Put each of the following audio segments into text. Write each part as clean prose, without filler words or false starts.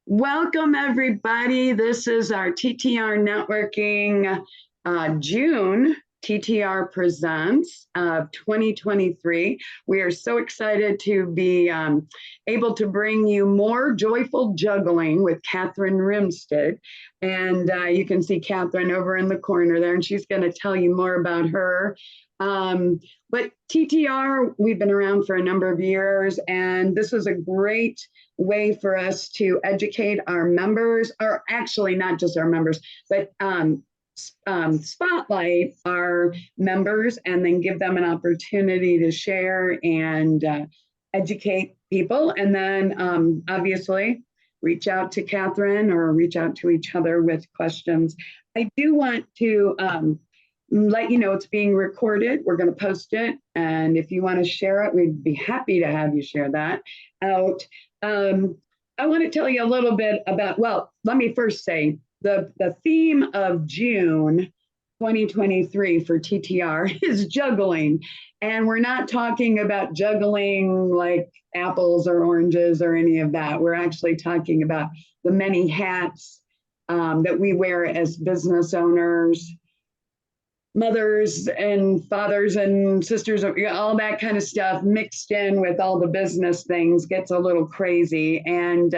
Welcome, everybody. This is our TTR Networking June TTR Presents of 2023. We are so excited to be able to bring you more joyful juggling with Kathryn Rimstidt. And you can see Kathryn over in the corner there, and she's going to tell you more about her. But TTR, we've been around for a number of years, and this was a great way for us to educate our members, or actually not just our members, but spotlight our members and then give them an opportunity to share and educate people. And then obviously reach out to Kathryn or reach out to each other with questions. I do want to let you know it's being recorded. We're going to post it. And if you want to share it, we'd be happy to have you share that out. I want to tell you a little bit about, well, let me first say the theme of June 2023 for TTR is juggling. And we're not talking about juggling like apples or oranges or any of that. We're actually talking about the many hats that we wear as business owners, mothers and fathers and sisters, all that kind of stuff mixed in with all the business things gets a little crazy. And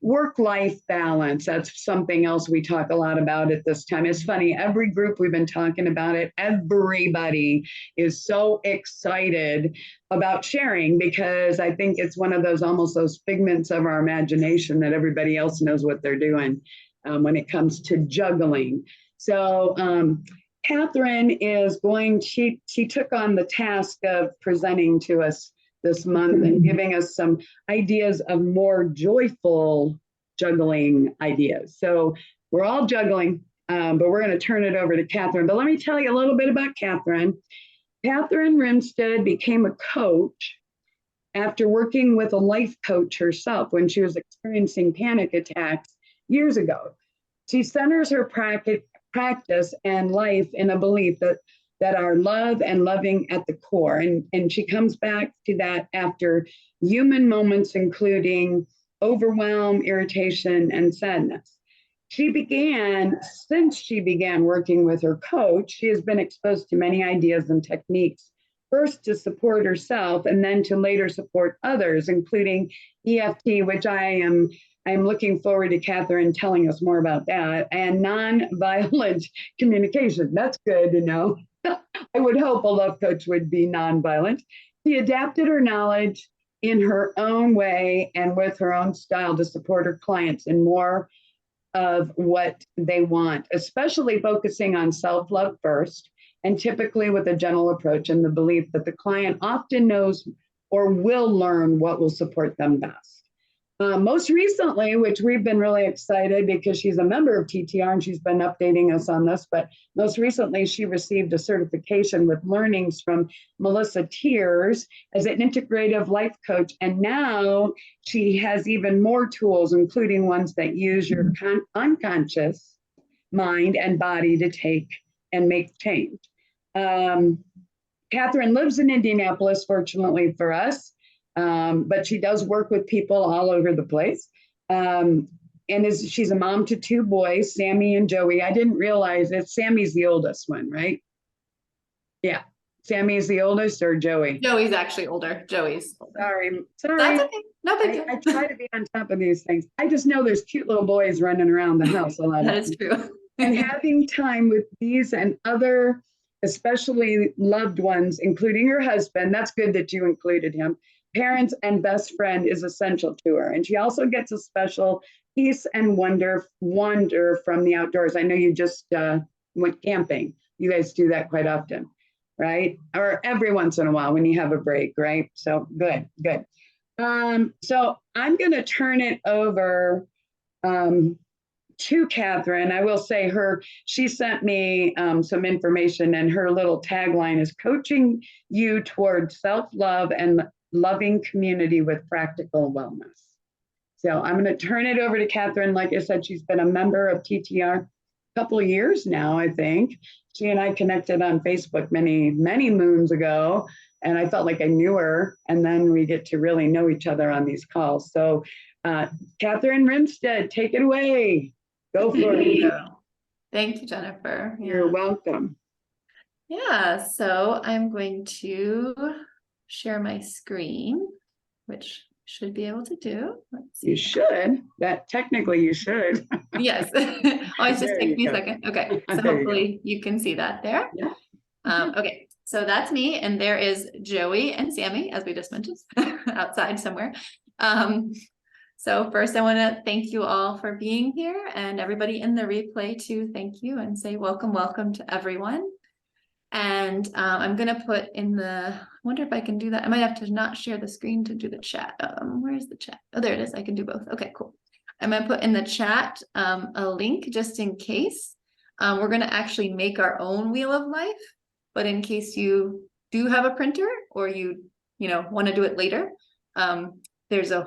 work-life balance, that's something else we talk a lot about at this time. It's funny, every group we've been talking about it, everybody is so excited about sharing because I think it's one of those, almost those figments of our imagination that everybody else knows what they're doing when it comes to juggling. So, Kathryn is she took on the task of presenting to us this month and giving us some ideas of more joyful juggling ideas. So we're all juggling, but we're going to turn it over to Kathryn. But let me tell you a little bit about Kathryn. Kathryn Rimstidt became a coach after working with a life coach herself when she was experiencing panic attacks years ago. She centers her practice and life in a belief that are love and loving at the core. And she comes back to that after human moments, including overwhelm, irritation, and sadness. Since she began working with her coach, she has been exposed to many ideas and techniques, first to support herself and then to later support others, including EFT, which I'm looking forward to Kathryn telling us more about that, and nonviolent communication. That's good to know. I would hope a love coach would be nonviolent. She adapted her knowledge in her own way and with her own style to support her clients in more of what they want, especially focusing on self-love first, and typically with a gentle approach and the belief that the client often knows or will learn what will support them best. Most recently, which we've been really excited because she's a member of TTR and she's been updating us on this, but most recently she received a certification with learnings from Melissa Tears as an integrative life coach. And now she has even more tools, including ones that use your unconscious mind and body to take and make change. Kathryn lives in Indianapolis, fortunately for us. But she does work with people all over the place. She's a mom to two boys, Sammy and Joey. I didn't realize that Sammy's the oldest one, right? Yeah. Sammy's the oldest, or Joey? Joey's actually older. Joey's older. Sorry. That's okay. No big deal. I try to be on top of these things. I just know there's cute little boys running around the house a lot. That is true. And having time with these and other, especially loved ones, including her husband, that's good that you included him, parents and best friend, is essential to her. And she also gets a special peace and wonder from the outdoors. I know you just went camping. You guys do that quite often, right? Or every once in a while when you have a break, right? So good. So I'm going to turn it over to Kathryn. I will say she sent me some information, and her little tagline is coaching you toward self-love and loving community with practical wellness. So I'm going to turn it over to Kathryn. Like I said, she's been a member of TTR, couple of years now, I think. She and I connected on Facebook many, many moons ago, and I felt like I knew her. And then we get to really know each other on these calls. So, Kathryn Rimstidt, take it away. Go for it. Thank you, Jennifer. You're welcome. Yeah, so I'm going to share my screen, which should be able to do. Let's see. You should. That technically you should. Yes. Always just take me a second. Okay, so hopefully you can see that there. Yeah. Okay, so that's me, and there is Joey and Sammy, as we just mentioned, outside somewhere. So first I want to thank you all for being here, and everybody in the replay too, thank you, and say welcome to everyone. And I'm gonna put in the, I wonder if I can do that. I might have to not share the screen to do the chat. Where's the chat? Oh, there it is. I can do both. Okay, cool. I'm gonna put in the chat a link just in case. We're gonna actually make our own wheel of life, but in case you do have a printer or you want to do it later, there's a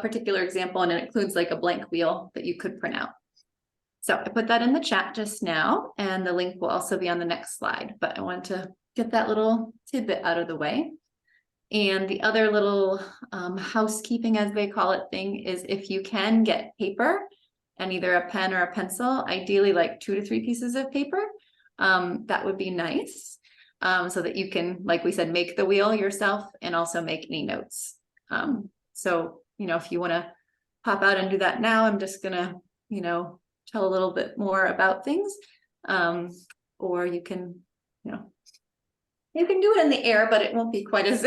particular example, and it includes like a blank wheel that you could print out. So I put that in the chat just now, and the link will also be on the next slide, but I want to get that little tidbit out of the way. And the other little housekeeping, as they call it, thing is if you can get paper and either a pen or a pencil, ideally like 2 to 3 pieces of paper, that would be nice, so that you can, like we said, make the wheel yourself and also make any notes. So, if you want to pop out and do that now, I'm just gonna, tell a little bit more about things, or you can, you can do it in the air, but it won't be quite as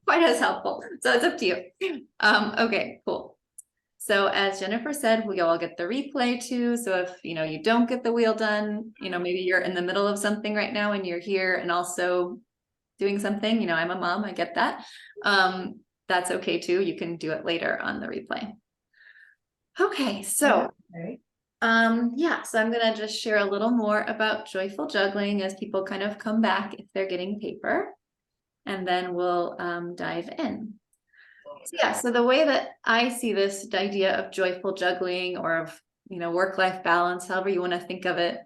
quite as helpful. So it's up to you. Okay, cool. So as Jennifer said, we all get the replay too. So if you don't get the wheel done, maybe you're in the middle of something right now and you're here and also doing something. I'm a mom, I get that. That's okay too. You can do it later on the replay. Okay, so so I'm gonna just share a little more about joyful juggling as people kind of come back if they're getting paper, and then we'll dive in. So the way that I see this idea of joyful juggling, or of work-life balance, however you want to think of it,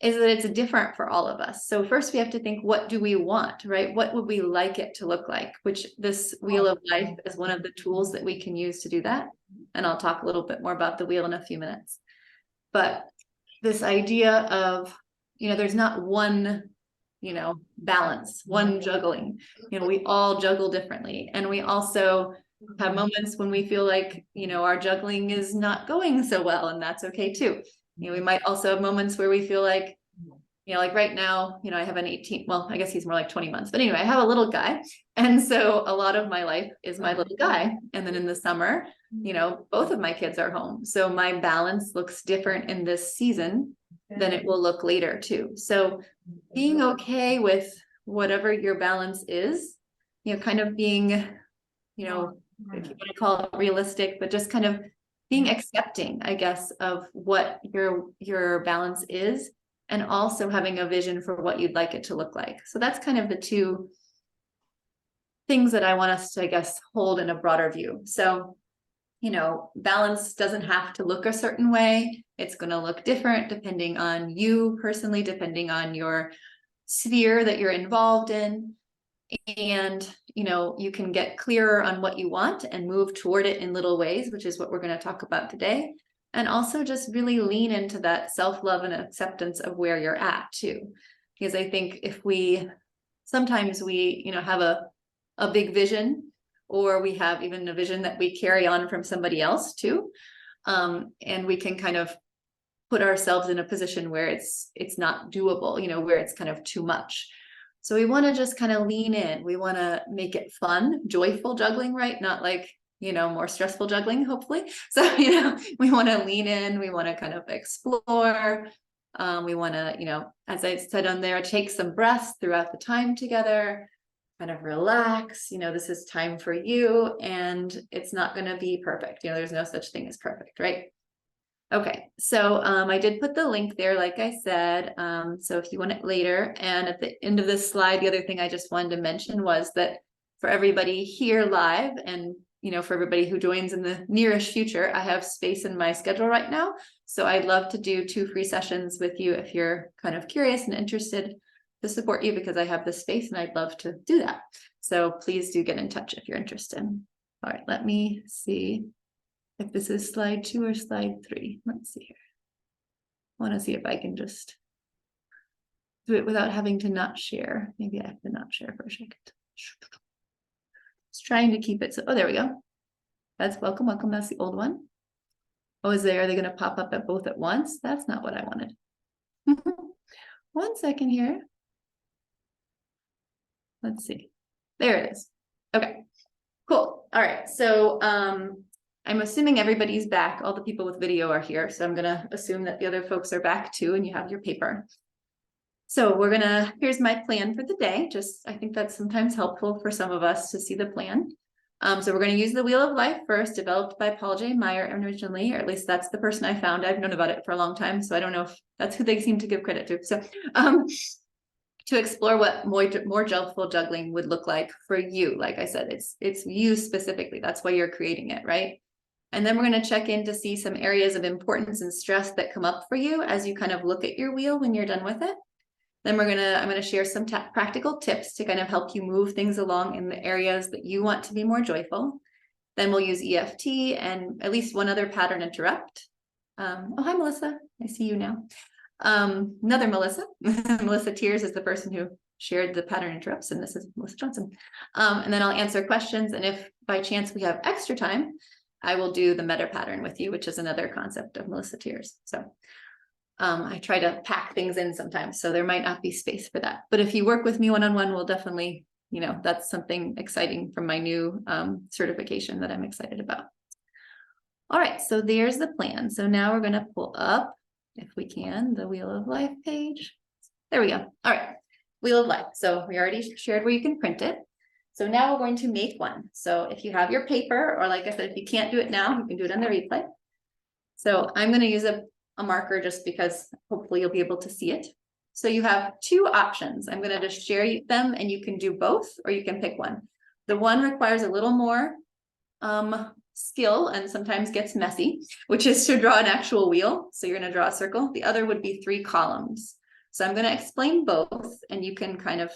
is that it's different for all of us. So first we have to think, what do we want, right? What would we like it to look like? Which this wheel of life is one of the tools that we can use to do that. And I'll talk a little bit more about the wheel in a few minutes. But this idea of, there's not one, balance, one juggling. We all juggle differently. And we also have moments when we feel like, our juggling is not going so well, and that's okay too. We might also have moments where we feel like, like right now, I have an 18, well, I guess he's more like 20 months, but anyway, I have a little guy. And so a lot of my life is my little guy. And then in the summer, both of my kids are home. So my balance looks different in this season than it will look later too. So being okay with whatever your balance is, kind of being, if you want to call it realistic, but just kind of being accepting, I guess, of what your balance is, and also having a vision for what you'd like it to look like. So that's kind of the two things that I want us to, I guess, hold in a broader view. So, balance doesn't have to look a certain way. It's going to look different depending on you personally, depending on your sphere that you're involved in. And, you can get clearer on what you want and move toward it in little ways, which is what we're going to talk about today. And also just really lean into that self-love and acceptance of where you're at too. Because I think if sometimes we, have a big vision, or we have even a vision that we carry on from somebody else too. And we can kind of put ourselves in a position where it's not doable, where it's kind of too much. So we want to just kind of lean in. We want to make it fun, joyful juggling, right? Not like, more stressful juggling, hopefully. So, we want to lean in. We want to kind of explore. We want to, as I said on there, take some breaths throughout the time together, kind of relax. This is time for you, and it's not going to be perfect. There's no such thing as perfect, right? Okay, so I did put the link there, like I said, so if you want it later. And at the end of this slide, the other thing I just wanted to mention was that for everybody here live and for everybody who joins in the nearest future, I have space in my schedule right now. So I'd love to do 2 free sessions with you if you're kind of curious and interested to support you, because I have the space and I'd love to do that. So please do get in touch if you're interested. All right, let me see if this is slide 2 or slide 3. Let's see here. I want to see if I can just do it without having to not share. Maybe I have to not share for a second. Just trying to keep it. So, oh, there we go. That's welcome. That's the old one. Oh, are they going to pop up at both at once? That's not what I wanted. 1 second here. Let's see. There it is. Okay, cool. All right. So I'm assuming everybody's back. All the people with video are here. So I'm going to assume that the other folks are back too, and you have your paper. So here's my plan for the day. I think that's sometimes helpful for some of us to see the plan. So we're going to use the Wheel of Life first, developed by Paul J. Meyer originally, or at least that's the person I found. I've known about it for a long time, so I don't know if that's who they seem to give credit to. So to explore what more joyful juggling would look like for you. Like I said, it's you specifically. That's why you're creating it, right? And then we're going to check in to see some areas of importance and stress that come up for you as you kind of look at your wheel when you're done with it. Then I'm going to share some practical tips to kind of help you move things along in the areas that you want to be more joyful. Then we'll use EFT and at least one other pattern interrupt. Oh, hi, Melissa. I see you now. Another Melissa. Melissa Tears is the person who shared the pattern interrupts, and this is Melissa Johnson. And then I'll answer questions. And if by chance we have extra time, I will do the meta pattern with you, which is another concept of Melissa Tears. So I try to pack things in sometimes, so there might not be space for that. But if you work with me one-on-one, we'll definitely, that's something exciting from my new certification that I'm excited about. All right, so there's the plan. So now we're going to pull up, if we can, the Wheel of Life page. There we go. All right, Wheel of Life. So we already shared where you can print it. So now we're going to make one. So if you have your paper, or like I said, if you can't do it now, you can do it on the replay. So I'm going to use a marker just because hopefully you'll be able to see it. So you have 2 options. I'm going to just share them, and you can do both, or you can pick one. The one requires a little more skill and sometimes gets messy, which is to draw an actual wheel. So you're going to draw a circle. The other would be 3 columns. So I'm going to explain both, and you can kind of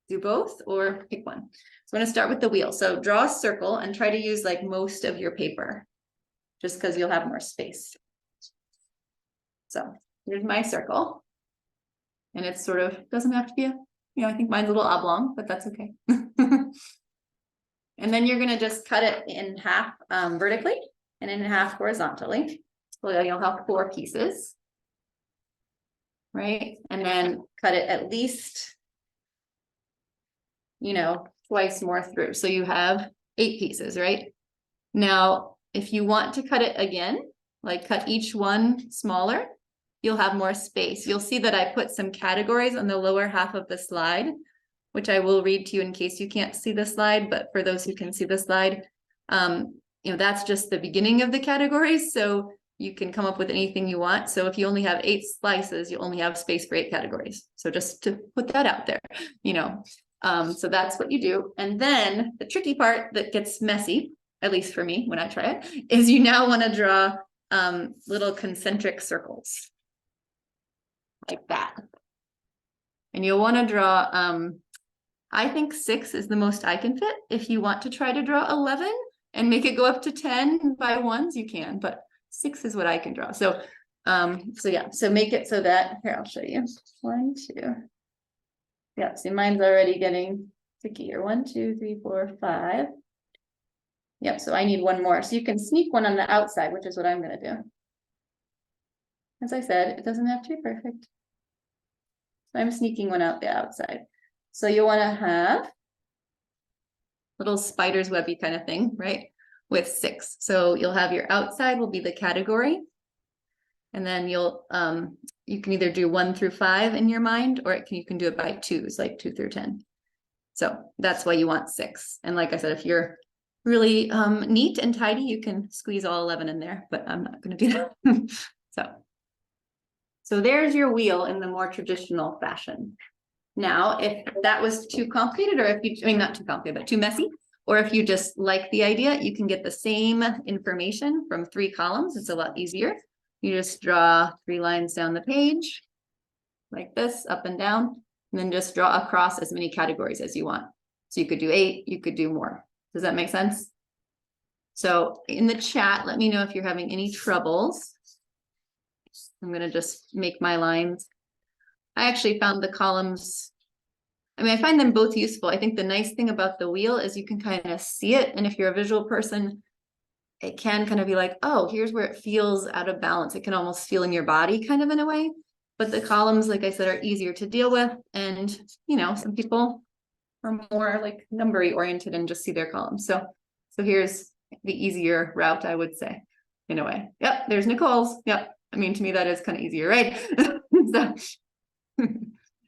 do both or pick one. So I'm going to start with the wheel. So draw a circle and try to use like most of your paper, just because you'll have more space. So here's my circle, and it sort of doesn't have to be I think mine's a little oblong, but that's okay. And then you're going to just cut it in half vertically and in half horizontally. So you'll have 4 pieces, right? And then cut it at least, twice more through. So you have 8 pieces, right? Now, if you want to cut it again, like cut each one smaller, you'll have more space. You'll see that I put some categories on the lower half of the slide, which I will read to you in case you can't see the slide. But for those who can see the slide, that's just the beginning of the categories. So you can come up with anything you want. So if you only have 8 slices, you only have space for 8 categories. So just to put that out there, so that's what you do. And then the tricky part that gets messy, at least for me when I try it, is you now want to draw little concentric circles like that. And you'll want to draw, I think 6 is the most I can fit. If you want to try to draw 11 and make it go up to 10 by ones, you can, but 6 is what I can draw. So, yeah, so make it so that, here, I'll show you. 1, 2. Yeah, see, mine's already getting trickier. 1, 2, 3, 4, 5. Yep, so I need 1 more. So you can sneak one on the outside, which is what I'm going to do. As I said, it doesn't have to be perfect. So I'm sneaking one out the outside. So you want to have little spider's webby kind of thing, right? With 6. So you'll have your outside will be the category. And then you can either do 1 through 5 in your mind, or you can do it by 2s, like 2 through 10. So that's why you want 6. And like I said, if you're really neat and tidy, you can squeeze all 11 in there, but I'm not going to do that. So there's your wheel in the more traditional fashion. Now, if that was too complicated, or if not too complicated, but too messy, Or if you just like the idea, you can get the same information from 3 columns. It's a lot easier. You just draw 3 lines down the page like this, up and down, and then just draw across as many categories as you want. So you could do 8, you could do more. Does that make sense? So in the chat, let me know if you're having any troubles. I'm going to just make my lines. I actually found the columns, I mean, I find them both useful. I think the nice thing about the wheel is you can kind of see it. And if you're a visual person, it can kind of be like, oh, here's where it feels out of balance. It can almost feel in your body kind of in a way. But the columns, like I said, are easier to deal with. And, you know, some people are more like numbery oriented and just see their columns. So here's the easier route, I would say, in a way. Yep, there's Nicole's. Yep. I mean, to me, that is kind of easier, right? So,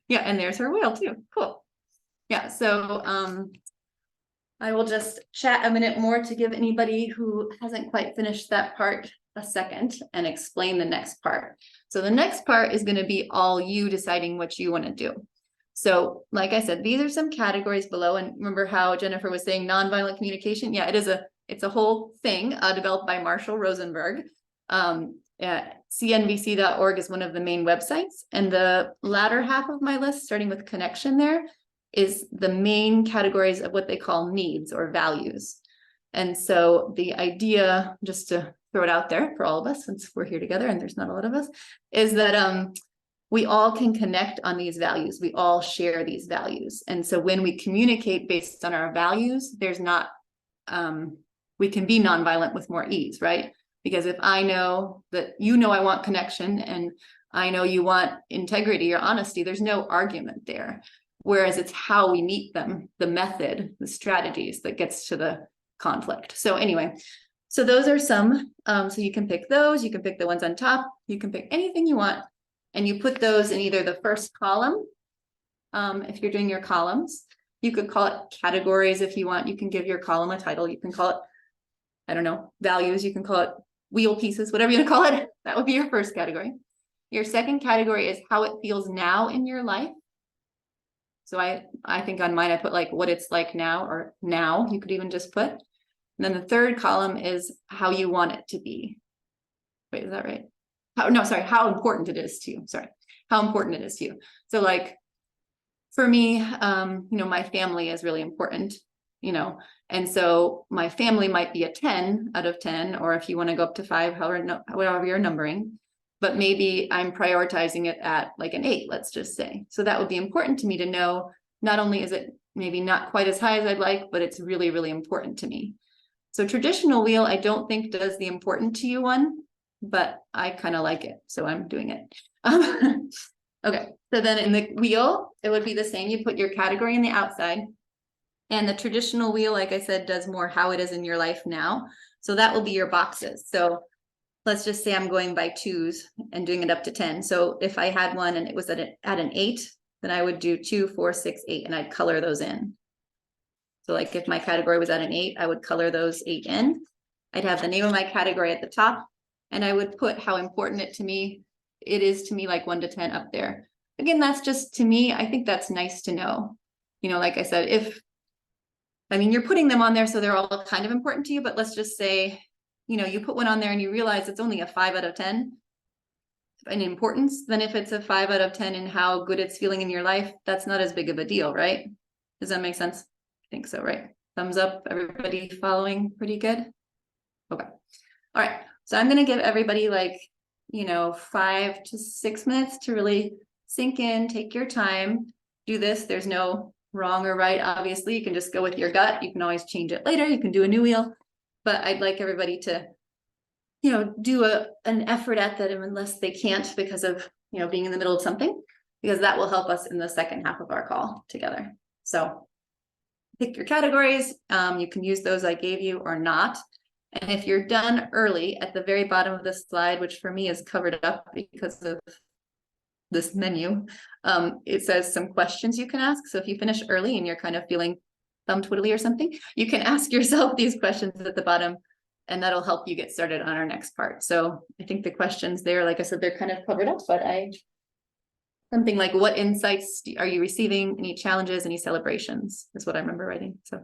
yeah, and there's her wheel too. Cool. Yeah, so I will just chat a minute more to give anybody who hasn't quite finished that part a second and explain the next part. So the next part is going to be all you deciding what you want to do. So like I said, these are some categories below. And remember how Jennifer was saying nonviolent communication? Yeah, it's a whole thing developed by Marshall Rosenberg. CNVC.org is one of the main websites. And the latter half of my list, starting with connection there, is the main categories of what they call needs or values. And so the idea, just to throw it out there for all of us, since we're here together and there's not a lot of us, is that we all can connect on these values. We all share these values. And so when we communicate based on our values, there's not, we can be nonviolent with more ease, right? Because if I know that you know I want connection and I know you want integrity or honesty, there's no argument there. Whereas it's how we meet them, the method, the strategies that gets to the conflict. So anyway, so those are some. So you can pick those, you can pick the ones on top, you can pick anything you want, and you put those in either the first column, if you're doing your columns. You could call it categories if you want. You can give your column a title. You can call it, I don't know, values. You can call it wheel pieces, whatever you want to call it. That would be your first category. Your second category is how it feels now in your life. So I think on mine, I put like what it's like now, or now you could even just put. And then the third column is how you want it to be. Wait, is that right? How important it is to you. Sorry, how important it is to you. So like for me, my family is really important, and so my family might be a 10 out of 10, or if you want to go up to 5, however you're numbering, but maybe I'm prioritizing it at like an 8, let's just say. So that would be important to me to know, not only is it maybe not quite as high as I'd like, but it's really, really important to me. So traditional wheel, I don't think does the important to you one, but I kind of like it, so I'm doing it. Okay, so then in the wheel, it would be the same. You put your category in the outside. And the traditional wheel, like I said, does more how it is in your life now. So that will be your boxes. So let's just say I'm going by 2s and doing it up to 10. So if I had one and it was at an 8, then I would do 2, 4, 6, 8, and I'd color those in. So like if my category was at an 8, I would color those 8 in. I'd have the name of my category at the top, and I would put how important it is to me, like 1 to 10 up there. Again, that's just to me, I think that's nice to know. Like I said, you're putting them on there, so they're all kind of important to you, but let's just say, you put one on there and you realize it's only a 5 out of 10 in importance. Then if it's a 5 out of 10 in how good it's feeling in your life, that's not as big of a deal, right? Does that make sense? I think so, right? Thumbs up, everybody following pretty good? Okay. All right. So I'm going to give everybody 5 to 6 minutes to really sink in, take your time, do this. There's no wrong or right. Obviously, you can just go with your gut. You can always change it later. You can do a new wheel, but I'd like everybody to, do an effort at that unless they can't because of, being in the middle of something, because that will help us in the second half of our call together. So pick your categories. You can use those I gave you or not. And if you're done early, at the very bottom of this slide, which for me is covered up because of this menu, it says some questions you can ask. So if you finish early and you're kind of feeling thumb twiddly or something, you can ask yourself these questions at the bottom, and that'll help you get started on our next part. So I think the questions there, like I said, they're kind of covered up, but something like, what insights are you receiving? Any challenges, any celebrations is what I remember writing. So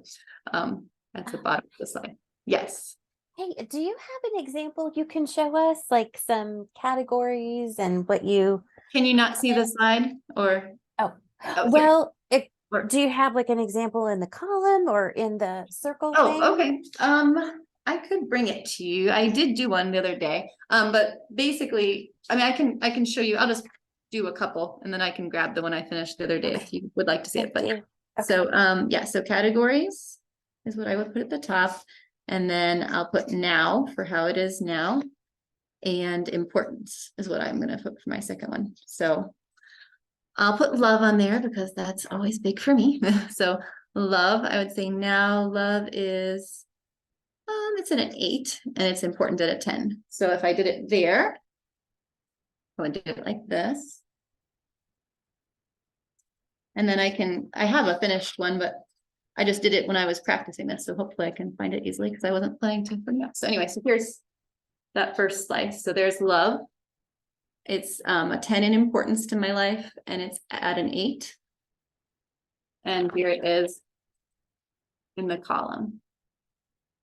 at the bottom of the slide. Yes. Hey, do you have an example you can show us, like some categories and what you? Can you not see the slide or? Oh, Oh, here. well, Or- do you have like an example in the column or in the circle thing? Oh, okay. I could bring it to you. I did do one the other day. But basically, I mean, I can show you. I'll just do a couple and then I can grab the one I finished the other day if you would like to see it. But Thank you. so yeah, so categories is what I would put at the top. And then I'll put now for how it is now. And importance is what I'm going to put for my second one. So I'll put love on there because that's always big for me. So love, I would say now love is, it's at an 8 and it's important at a 10. So if I did it there, I would do it like this. And then I have a finished one, but I just did it when I was practicing this. So hopefully I can find it easily because I wasn't planning to bring it up. So anyway, so here's that first slice. So there's love. It's a 10 in importance to my life and it's at an 8. And here it is in the column.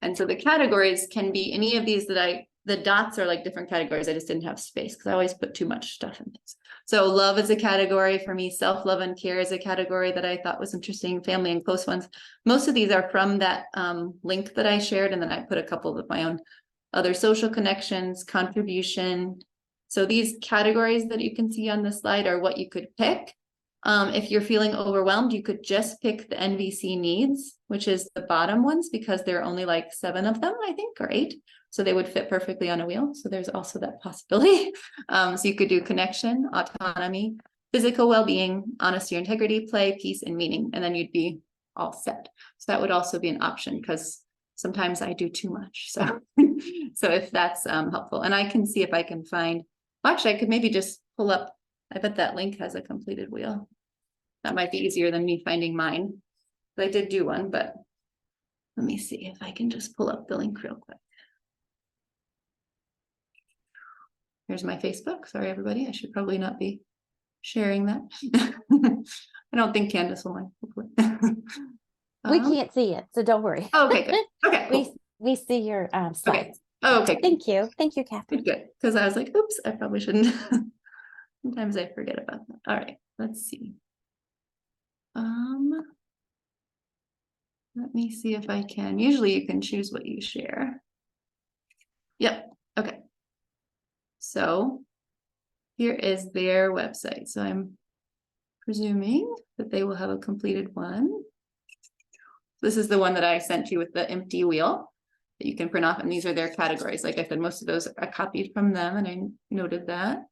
And so the categories can be any of these that the dots are like different categories. I just didn't have space because I always put too much stuff in this. So love is a category for me. Self-love and care is a category that I thought was interesting. Family and close ones. Most of these are from that link that I shared. And then I put a couple of my own other social connections, contribution. So these categories that you can see on the slide are what you could pick. If you're feeling overwhelmed, you could just pick the NVC needs, which is the bottom ones, because there are only like 7 of them, I think, or 8. So they would fit perfectly on a wheel. So there's also that possibility. So you could do connection, autonomy, physical well-being, honesty, integrity, play, peace, and meaning. And then you'd be all set. So that would also be an option because sometimes I do too much. So, so if that's helpful, and I can see if I can find, well, actually, I could maybe just pull up. I bet that link has a completed wheel. That might be easier than me finding mine. I did do one, but let me see if I can just pull up the link real quick. Here's my Facebook. Sorry, everybody. I should probably not be sharing that. I don't think Candace will mind. Hopefully. We can't see it, so don't worry. Okay, good. Okay, cool. We see your slides. Okay. Oh, okay. Thank you, Kathryn. Good. Because I was like, oops, I probably shouldn't. Sometimes I forget about that. All right, let's see. Let me see if I can. Usually you can choose what you share. Yep. Okay. So here is their website. So I'm presuming that they will have a completed one. This is the one that I sent you with the empty wheel that you can print off. And these are their categories. Like I said, most of those I copied from them and I noted that.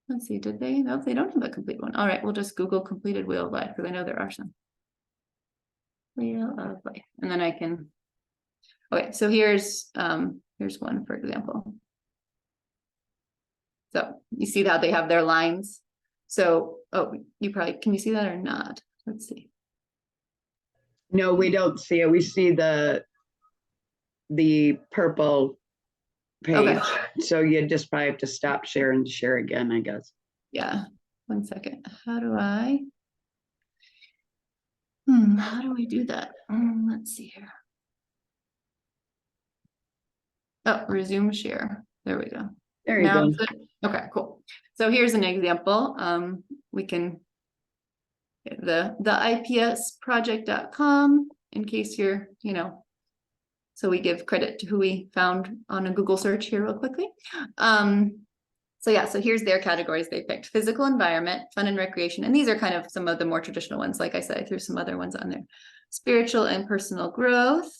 Let's see, did they? No, they don't have a complete one. All right, we'll just Google completed wheel of life because I know there are some. Wheel of life. And then I can, okay, so here's one, for example. So you see how they have their lines. So, oh, you probably, can you see that or not? Let's see. No, we don't see it. We see the purple page. Okay. So you just probably have to stop share and share again, I guess. Yeah. 1 second. How do I do that? Let's see here. Oh, resume share. There we go. There you Now, go. okay, cool. So here's an example. We can the ipsproject.com in case you're, so we give credit to who we found on a Google search here real quickly. So yeah, so here's their categories they picked: physical environment, fun and recreation. And these are kind of some of the more traditional ones. Like I said, I threw some other ones on there. Spiritual and personal growth.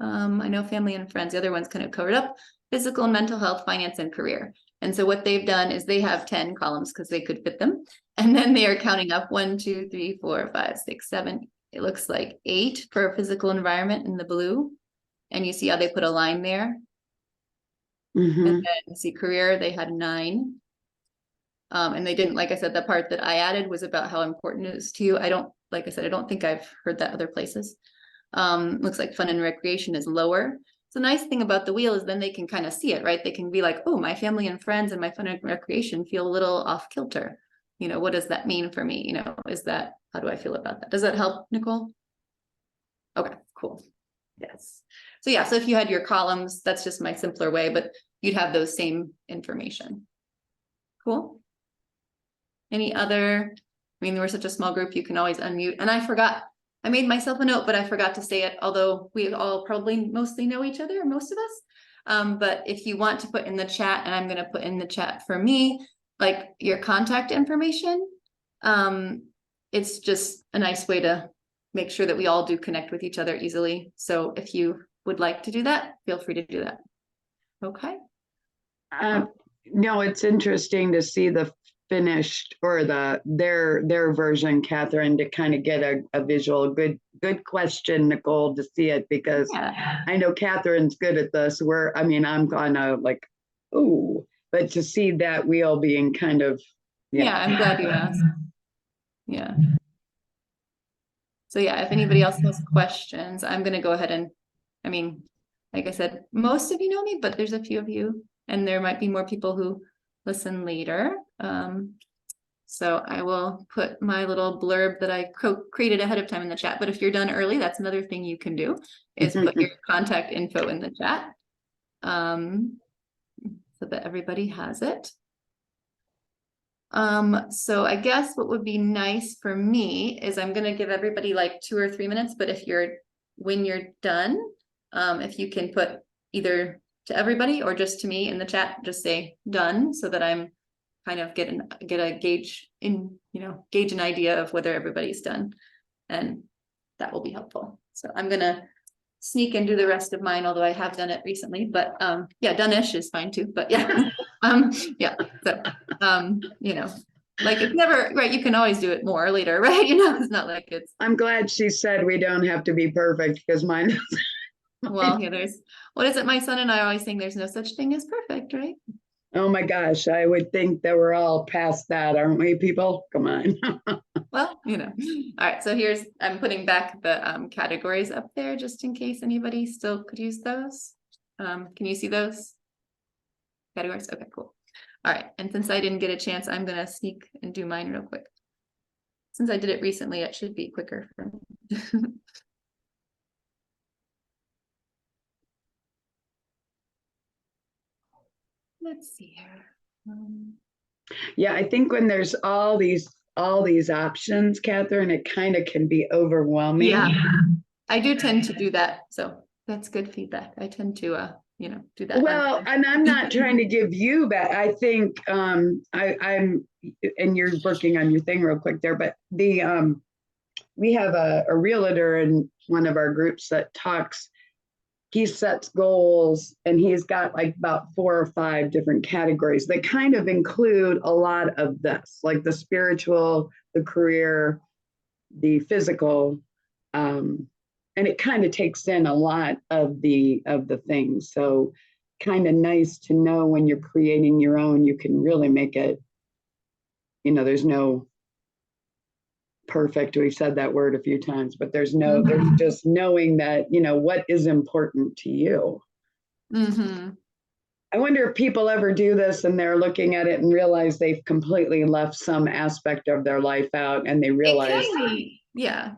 I know family and friends, the other one's kind of covered up. Physical and mental health, finance and career. And so what they've done is they have 10 columns because they could fit them. And then they are counting up 1, 2, 3, 4, 5, 6, 7. It looks like 8 for physical environment in the blue. And you see how they put a line there. Mm-hmm. And then see career, they had 9. And they didn't, like I said, the part that I added was about how important it is to you. Like I said, I don't think I've heard that other places. Looks like fun and recreation is lower. So the nice thing about the wheel is then they can kind of see it, right? They can be like, oh, my family and friends and my fun and recreation feel a little off kilter. What does that mean for me? How do I feel about that? Does that help, Nicole? Okay, Cool. Yes. So yeah, so if you had your columns, that's just my simpler way, but you'd have those same information. Cool. Any other, I mean, we're such a small group, you can always unmute. And I made myself a note, but I forgot to say it, although we all probably mostly know each other, most of us. But if you want to put in the chat, and I'm going to put in the chat for me, like your contact information, it's just a nice way to make sure that we all do connect with each other easily. So if you would like to do that, feel free to do that. Okay. No, it's interesting to see the finished or their version, Kathryn, to kind of get a visual. Good question, Nicole, to see it, because I know Kathryn's good at this. I'm gonna like, oh, but to see that wheel being kind of, yeah, I'm glad you asked. Yeah. So yeah, if anybody else has questions, I'm going to go ahead and, I mean, like I said, most of you know me, but there's a few of you, and there might be more people who listen later. So I will put my little blurb that I created ahead of time in the chat, but if you're done early, that's another thing you can do, is put your contact info in the chat, so that everybody has it. So I guess what would be nice for me is I'm going to give everybody like 2 or 3 minutes, but when you're done, if you can put either to everybody or just to me in the chat, just say done, so that I'm kind of get a gauge an idea of whether everybody's done, and that will be helpful. So I'm going to sneak and do the rest of mine, although I have done it recently, but yeah, done-ish is fine too, but yeah. Yeah, so like it's never right, you can always do it more later, right? It's not like it's, I'm glad she said we don't have to be perfect, because mine well, yeah, there's, what is it, my son and I always saying there's no such thing as perfect, right? oh my gosh, I would think that we're all past that, aren't we, people? Come on. Well, all right, so I'm putting back the categories up there just in case anybody still could use those. Can you see those categories? Okay, cool. All right, and since I didn't get a chance, I'm gonna sneak and do mine real quick. Since I did it recently, it should be quicker for me. Let's see here. Yeah, I think when there's all these options, Kathryn, it kind of can be overwhelming. Yeah, I do tend to do that, so that's good feedback. I tend to do that. Well, and I'm not trying to give you back. I think I'm and you're working on your thing real quick there, but we have a realtor in one of our groups that talks. He sets goals, and he's got like about 4 or 5 different categories that kind of include a lot of this, like the spiritual, the career, the physical, and it kind of takes in a lot of the things. So kind of nice to know when you're creating your own, you can really make it, there's no perfect. We've said that word a few times, but there's just knowing that, what is important to you. Mm-hmm. I wonder if people ever do this and they're looking at it and realize they've completely left some aspect of their life out, and they realize. Yeah,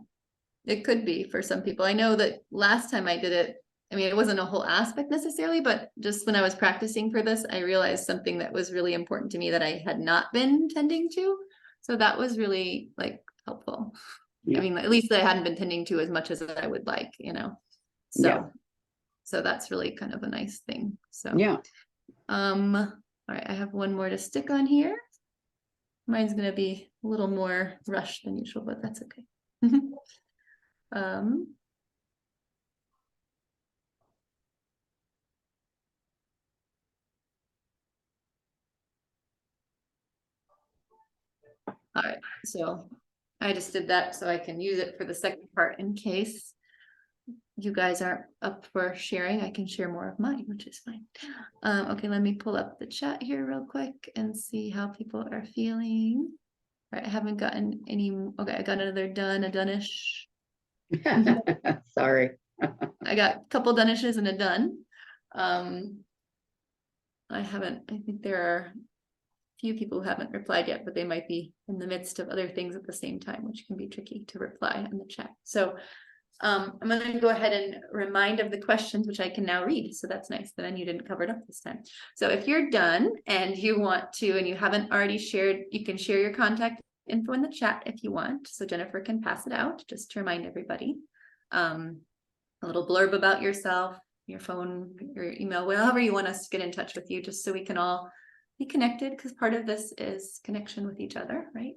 it could be for some people. I know that last time I did it, I mean, it wasn't a whole aspect necessarily, but just when I was practicing for this, I realized something that was really important to me that I had not been tending to. So that was really helpful. Yeah. I mean, at least that I hadn't been tending to as much as I would like, So, yeah. So that's really kind of a nice thing. So yeah. All right, I have one more to stick on here. Mine's gonna be a little more rushed than usual, but that's okay. All right, so I just did that so I can use it for the second part in case you guys aren't up for sharing. I can share more of mine, which is fine. Okay, let me pull up the chat here real quick and see how people are feeling. All right, I haven't gotten any. Okay, I got another done, a done-ish. Sorry. I got a couple done-ishes and a done. I think there are a few people who haven't replied yet, but they might be in the midst of other things at the same time, which can be tricky to reply in the chat. So I'm going to go ahead and remind of the questions, which I can now read. So that's nice. The menu didn't cover it up this time. So if you're done and you want to, and you haven't already shared, you can share your contact info in the chat if you want. So Jennifer can pass it out just to remind everybody. A little blurb about yourself, your phone, your email, wherever you want us to get in touch with you, just so we can all be connected, because part of this is connection with each other, right?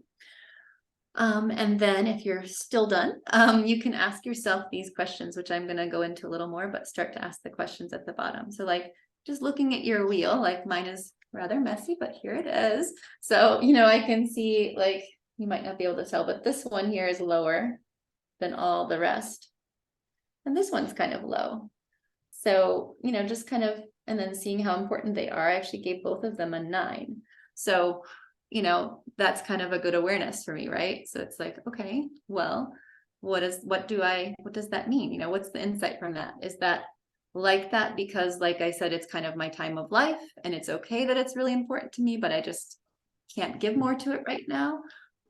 And then if you're still done, you can ask yourself these questions, which I'm going to go into a little more, but start to ask the questions at the bottom. So like just looking at your wheel, like mine is rather messy, but here it is. So, you know, I can see, like, you might not be able to tell, but this one here is lower than all the rest. And this one's kind of low. So, you know, just kind of, and then seeing how important they are. I actually gave both of them a 9. So, you know, that's kind of a good awareness for me, right? So it's like, okay, well, what does that mean? You know, what's the insight from that? Is that like that because, like I said, it's kind of my time of life and it's okay that it's really important to me, but I just can't give more to it right now?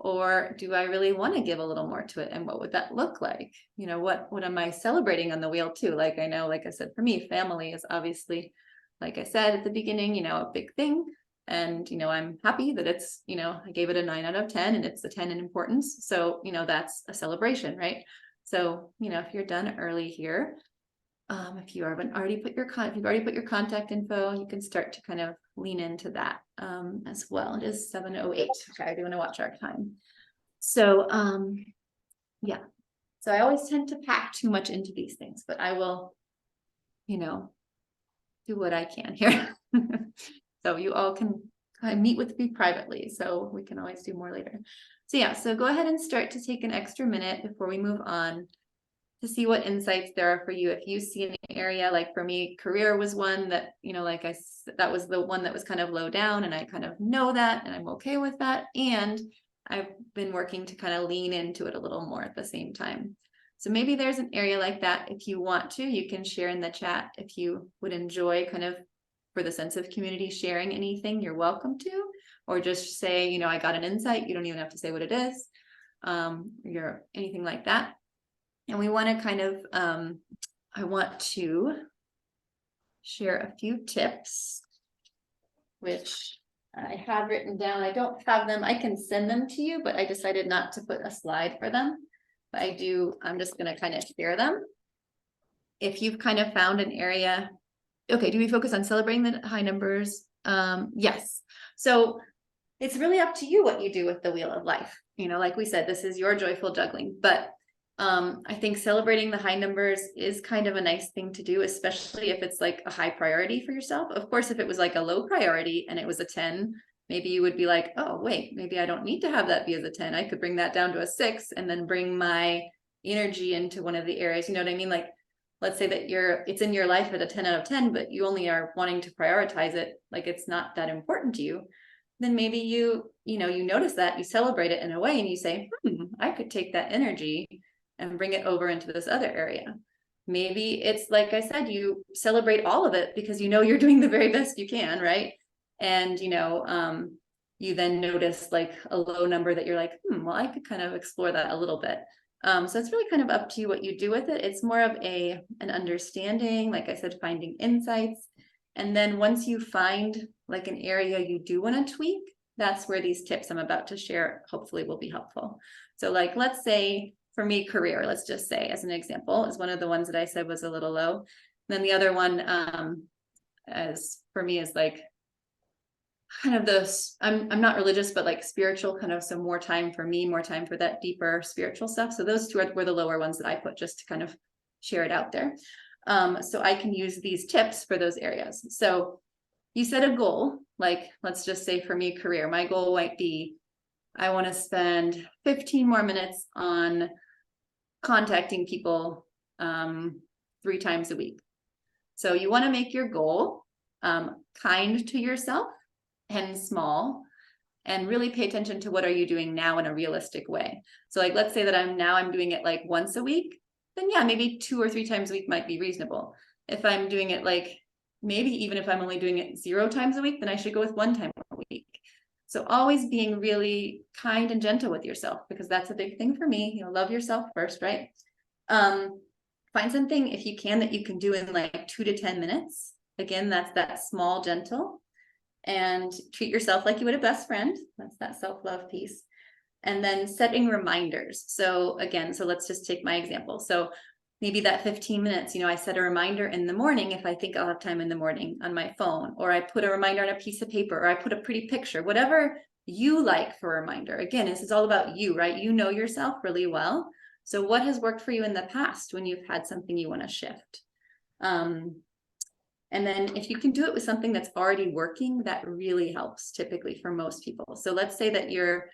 Or do I really want to give a little more to it? And what would that look like? You know, what am I celebrating on the wheel too? Like, I know, like I said, for me, family is obviously, like I said at the beginning, you know, a big thing. And, you know, I'm happy that it's, you know, I gave it a 9 out of 10 and it's a 10 in importance. So, you know, that's a celebration, right? So, you know, if you're done early here, if you haven't already put your contact info, you can start to kind of lean into that as well. It is 7:08. Okay, I do want to watch our time. So yeah. So I always tend to pack too much into these things, but I will, you know, do what I can here. So you all can meet with me privately, so we can always do more later. So yeah, so go ahead and start to take an extra minute before we move on to see what insights there are for you. If you see an area, like for me, career was one that, you know, like that was the one that was kind of low down, and I kind of know that, and I'm okay with that. And I've been working to kind of lean into it a little more at the same time. So maybe there's an area like that. If you want to, you can share in the chat. If you would enjoy kind of, for the sense of community, sharing anything, you're welcome to, or just say, you know, I got an insight. You don't even have to say what it is, or anything like that. And we want to kind of, I want to share a few tips, which I have written down. I don't have them. I can send them to you, but I decided not to put a slide for them. But I'm just going to kind of share them. If you've kind of found an area. Okay, do we focus on celebrating the high numbers? Yes. So it's really up to you what you do with the wheel of life. You know, like we said, this is your joyful juggling, but I think celebrating the high numbers is kind of a nice thing to do, especially if it's like a high priority for yourself. Of course, if it was like a low priority and it was a 10, maybe you would be like, oh, wait, maybe I don't need to have that be as a 10. I could bring that down to a 6 and then bring my energy into one of the areas. You know what I mean? Like, let's say that it's in your life at a 10 out of 10, but you only are wanting to prioritize it, like it's not that important to you. Then maybe you notice that, you celebrate it in a way, and you say, I could take that energy and bring it over into this other area. Maybe it's, like I said, you celebrate all of it because you know you're doing the very best you can, right? And you then notice like a low number that you're like, well, I could kind of explore that a little bit. So it's really kind of up to you what you do with it. It's more of an understanding, like I said, finding insights. And then once you find like an area you do want to tweak, that's where these tips I'm about to share hopefully will be helpful. So like, let's say for me, career, let's just say as an example, is one of the ones that I said was a little low. And then the other one as for me is like kind of this, I'm not religious, but like spiritual, kind of some more time for me, more time for that deeper spiritual stuff. So those two were the lower ones that I put just to kind of share it out there. So I can use these tips for those areas. So you set a goal, like let's just say for me, career, my goal might be, I want to spend 15 more minutes on contacting people 3 times a week. So you want to make your goal kind to yourself and small, and really pay attention to what are you doing now in a realistic way. So like, let's say that I'm doing it like once a week, then yeah, maybe 2 or 3 times a week might be reasonable. If I'm doing it like, maybe even if I'm only doing it 0 times a week, then I should go with 1 time a week. So always being really kind and gentle with yourself, because that's a big thing for me. Love yourself first, right? Find something, if you can, that you can do in like 2 to 10 minutes. Again, that's that small, gentle, and treat yourself like you would a best friend. That's that self-love piece. And then setting reminders. So again, so let's just take my example. So maybe that 15 minutes, I set a reminder in the morning if I think I'll have time in the morning on my phone, or I put a reminder on a piece of paper, or I put a pretty picture, whatever you like for a reminder. Again, this is all about you, right? You know yourself really well. So what has worked for you in the past when you've had something you want to shift? And then if you can do it with something that's already working, that really helps typically for most people. So let's say that you're,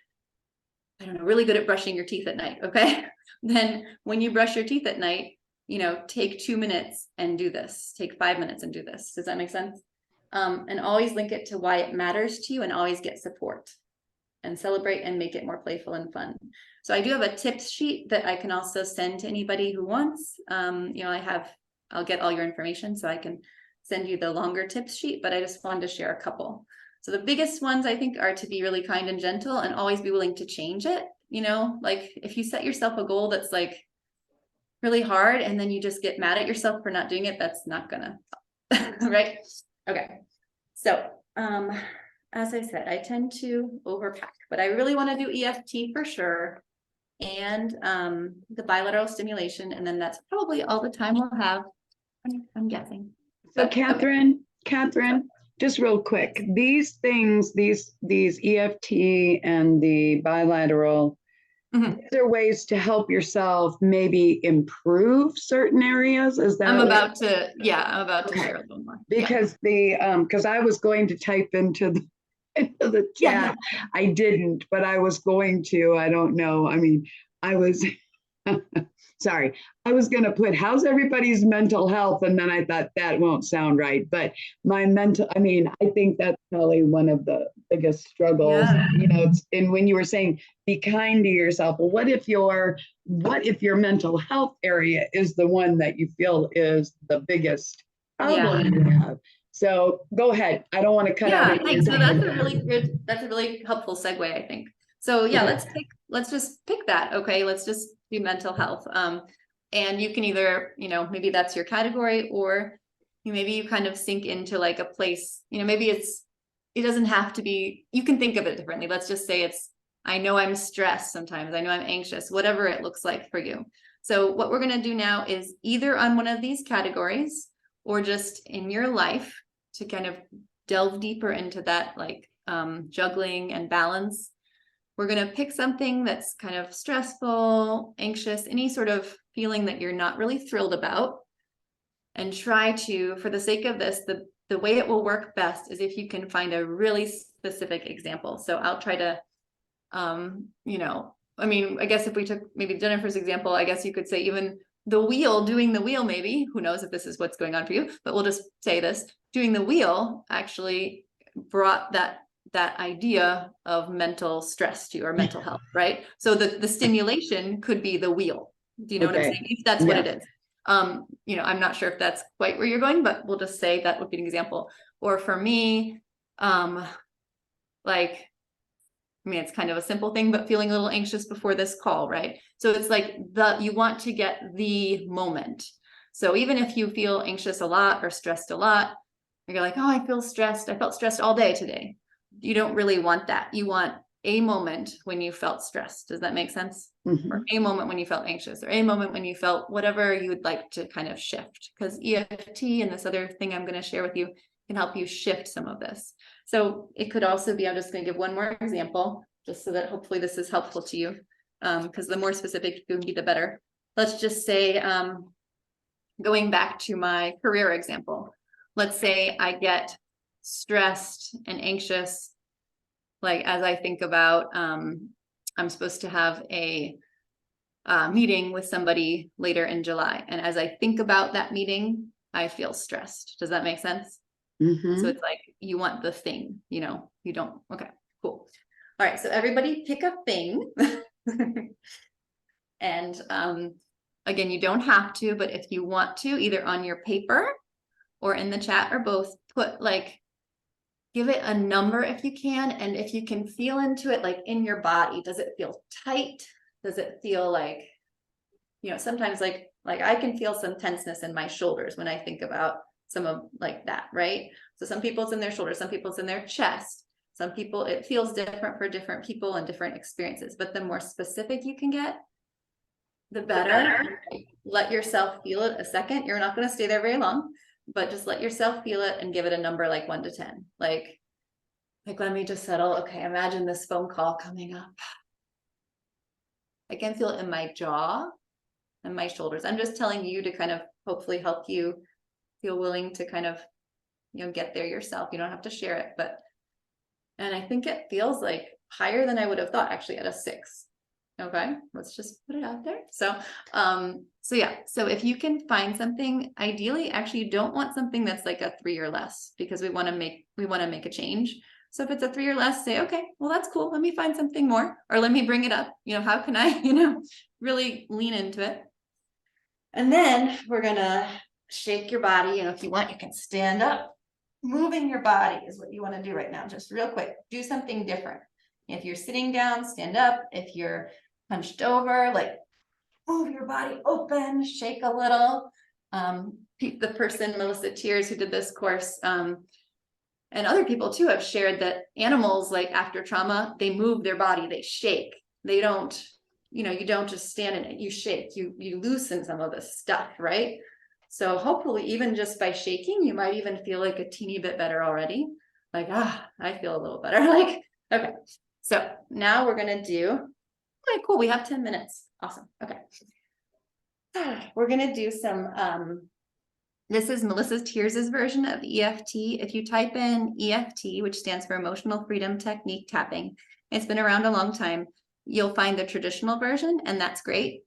I don't know, really good at brushing your teeth at night. Okay. Then when you brush your teeth at night, take 2 minutes and do this, take 5 minutes and do this. Does that make sense? And always link it to why it matters to you, and always get support and celebrate and make it more playful and fun. So I do have a tips sheet that I can also send to anybody who wants. I'll get all your information so I can send you the longer tips sheet, but I just wanted to share a couple. So the biggest ones I think are to be really kind and gentle, and always be willing to change it. Like if you set yourself a goal that's like really hard and then you just get mad at yourself for not doing it, that's not gonna, right? Okay. So, as I said, I tend to overpack, but I really want to do EFT for sure. And, the bilateral stimulation. And then that's probably all the time we'll have, I'm guessing. So But, Kathryn, just real quick, these things, these EFT and the bilateral, Mhm. these are ways to help yourself maybe improve certain areas. Is that I'm what- about to Okay. share a little more. Because because I was going to type into the Yeah. chat. I didn't, but I was going to. I don't know. I mean, I was sorry. I was going to put how's everybody's mental health, and then I thought that won't sound right. But my mental, I mean, I think that's probably one of the biggest struggles. Yeah. And when you were saying be kind to yourself, well, what if your mental health area is the one that you feel is the biggest problem you have? So go ahead. I don't want to cut out. Yeah, thanks. So that's a really helpful segue, I think. So yeah, let's just pick that. Okay, let's just do mental health. And you can either, maybe that's your category, or maybe you kind of sink into like a place, maybe it doesn't have to be, you can think of it differently. Let's just say I know I'm stressed sometimes, I know I'm anxious, whatever it looks like for you. So what we're going to do now is either on one of these categories, or just in your life, to kind of delve deeper into that, like juggling and balance. We're going to pick something that's kind of stressful, anxious, any sort of feeling that you're not really thrilled about, and try to, for the sake of this, the way it will work best is if you can find a really specific example. So I'll try to, I guess if we took maybe Jennifer's example, I guess you could say even doing the wheel, maybe, who knows if this is what's going on for you, but we'll just say this, doing the wheel actually brought that idea of mental stress to you, or mental health, right? So the stimulation could be the wheel. Do you know what I'm saying? If that's what it is. I'm not sure if that's quite where you're going, but we'll just say that would be an example. Or for me, it's kind of a simple thing, but feeling a little anxious before this call, right? So it's like you want to get the moment. So even if you feel anxious a lot or stressed a lot, you're like, oh, I feel stressed. I felt stressed all day today. You don't really want that. You want a moment when you felt stressed. Does that make sense? Mhm. Or a moment when you felt anxious, or a moment when you felt whatever you would like to kind of shift. Because EFT and this other thing I'm going to share with you can help you shift some of this. So it could also be, I'm just going to give one more example, just so that hopefully this is helpful to you. Because the more specific you can be, the better. Let's just say, going back to my career example, let's say I get stressed and anxious, like as I think about, I'm supposed to have a meeting with somebody later in July. And as I think about that meeting, I feel stressed. Does that make sense? Mhm. So it's like, you want the thing, you don't, okay, cool. All right, so everybody pick a thing. And again, you don't have to, but if you want to, either on your paper or in the chat or both, give it a number if you can. And if you can feel into it, like in your body, does it feel tight? Does it feel like you know, sometimes like I can feel some tenseness in my shoulders when I think about some of like that, right? So some people it's in their shoulders, some people it's in their chest. Some people, it feels different for different people and different experiences, but the more specific you can get, the better. Let yourself feel it a second. You're not going to stay there very long, but just let yourself feel it and give it a number like 1 to 10. Like, let me just settle. Okay, imagine this phone call coming up. I can feel it in my jaw and my shoulders. I'm just telling you to kind of hopefully help you feel willing to kind of, you know, get there yourself. You don't have to share it, but, and I think it feels like higher than I would have thought, actually, at a 6. Okay, let's just put it out there. So, yeah, so if you can find something, ideally, actually, you don't want something that's like a 3 or less, because we want to make a change. So if it's a 3 or less, say, okay, well, that's cool. Let me find something more, or let me bring it up. You know, how can I, you know, really lean into it? And then we're gonna shake your body. And if you want, you can stand up. Moving your body is what you want to do right now. Just real quick, do something different. If you're sitting down, stand up. If you're hunched over, like move your body open, shake a little. The person, Melissa Tears, who did this course, and other people too, have shared that animals, like after trauma, they move their body, they shake. They don't, you know, you don't just stand in it, you shake, you loosen some of this stuff, right? So hopefully, even just by shaking, you might even feel like a teeny bit better already. Like, I feel a little better. Like, okay. So now we're gonna do, okay, cool, we have 10 minutes. Awesome, okay. We're gonna do some, this is Melissa Tears' version of EFT. If you type in EFT, which stands for Emotional Freedom Technique Tapping, it's been around a long time, you'll find the traditional version, and that's great.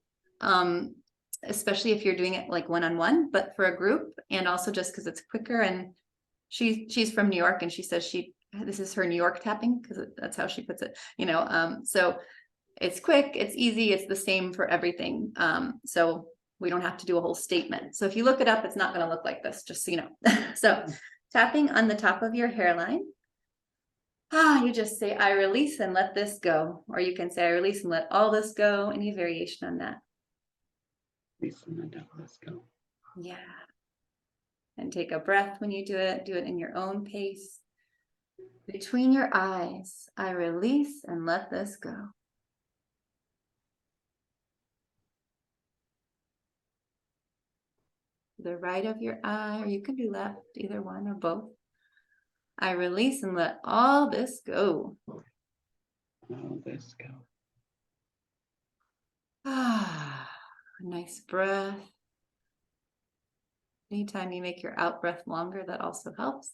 Especially if you're doing it like one-on-one, but for a group, and also just because it's quicker. And she's from New York, and she says this is her New York tapping, because that's how she puts it, you know. So it's quick, it's easy, it's the same for everything. So we don't have to do a whole statement. So if you look it up, it's not going to look like this, just so you know. So tapping on the top of your hairline. You just say, I release and let this go. Or you can say, I release and let all this go. Any variation on that? Release and let all this go. Yeah. And take a breath when you do it. Do it in your own pace. Between your eyes, I release and let this go. The right of your eye, or you can do left, either one or both. I release and let all this go. All this go. Nice breath. Anytime you make your out breath longer, that also helps.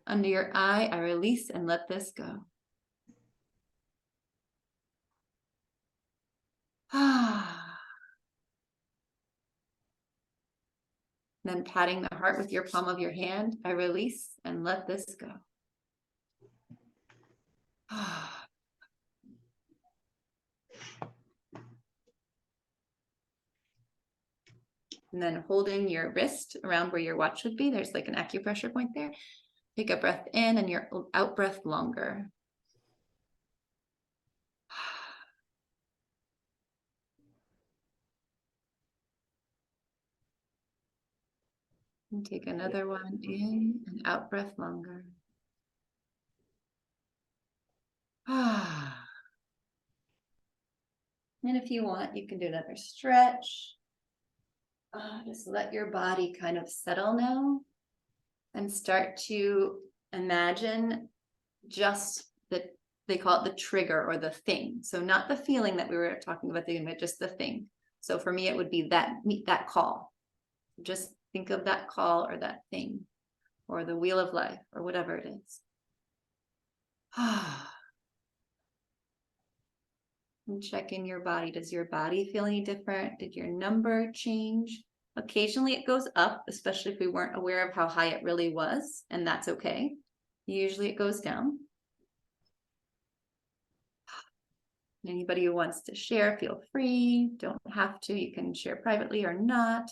Under your eye, I release and let this go. Then patting the heart with your palm of your hand, I release and let this go. And then holding your wrist around where your watch would be, there's like an acupressure point there. Take a breath in and your out breath longer. And take another one in and out breath longer. And if you want, you can do another stretch. Just let your body kind of settle now and start to imagine just they call it the trigger or the thing. So not the feeling that we were talking about, but just the thing. So for me, it would be that call. Just think of that call or that thing or the wheel of life or whatever it is. And check in your body. Does your body feel any different? Did your number change? Occasionally it goes up, especially if we weren't aware of how high it really was, and that's okay. Usually it goes down. Anybody who wants to share, feel free. Don't have to. You can share privately or not.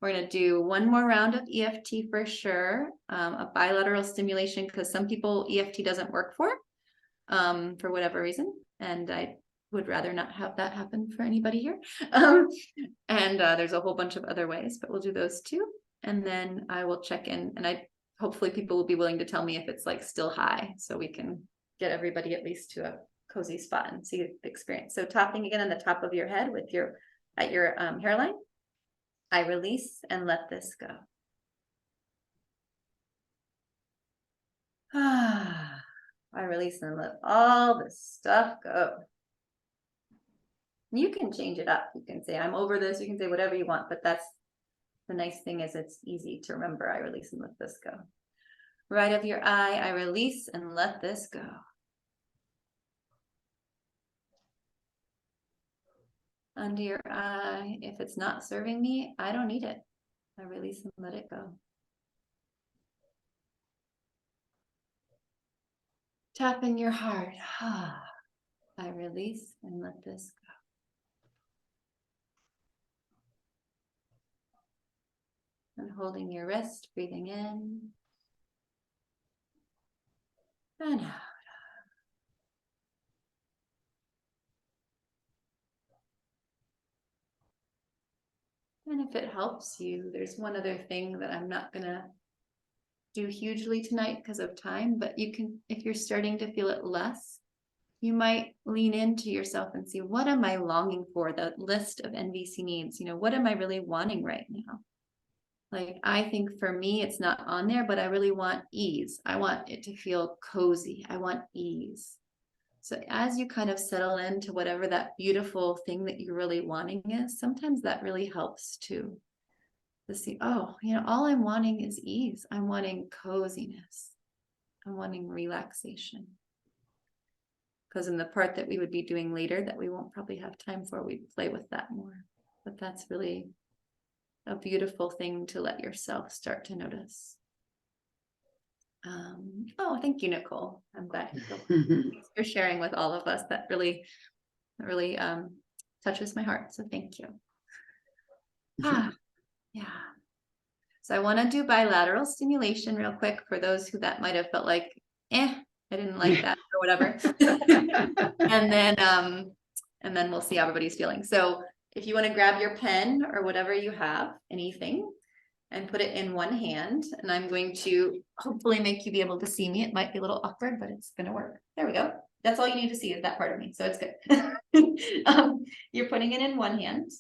We're going to do one more round of EFT for sure. A bilateral stimulation, because some people EFT doesn't work for whatever reason. And would rather not have that happen for anybody here. And there's a whole bunch of other ways, but we'll do those two. And then I will check in, and hopefully people will be willing to tell me if it's like still high, so we can get everybody at least to a cozy spot and see the experience. So tapping again on the top of your head at your hairline. I release and let this go. I release and let all this stuff go. You can change it up. You can say, I'm over this. You can say whatever you want, but that's the nice thing, is it's easy to remember. I release and let this go. Right of your eye, I release and let this go. Under your eye, if it's not serving me, I don't need it. I release and let it go. Tap in your heart. I release and let this go. And holding your wrist, breathing in and out. And if it helps you, there's one other thing that I'm not gonna do hugely tonight because of time, but you can, if you're starting to feel it less, you might lean into yourself and see, what am I longing for? The list of NVC needs, what am I really wanting right now? Like, I think for me, it's not on there, but I really want ease. I want it to feel cozy. I want ease. So as you kind of settle into whatever that beautiful thing that you're really wanting is, sometimes that really helps too. To see, all I'm wanting is ease. I'm wanting coziness. I'm wanting relaxation. Because in the part that we would be doing later that we won't probably have time for, we'd play with that more. But that's really a beautiful thing to let yourself start to notice. Thank you, Nicole. I'm glad thanks for sharing with all of us. That really touches my heart. So thank you. Yeah. So I want to do bilateral stimulation real quick for those who that might have felt like, I didn't like that or whatever. and then we'll see how everybody's feeling. So if you want to grab your pen or whatever you have, anything, and put it in one hand, and I'm going to hopefully make you be able to see me. It might be a little awkward, but it's going to work. There we go. That's all you need to see is that part of me. So it's good. You're putting it in one hand,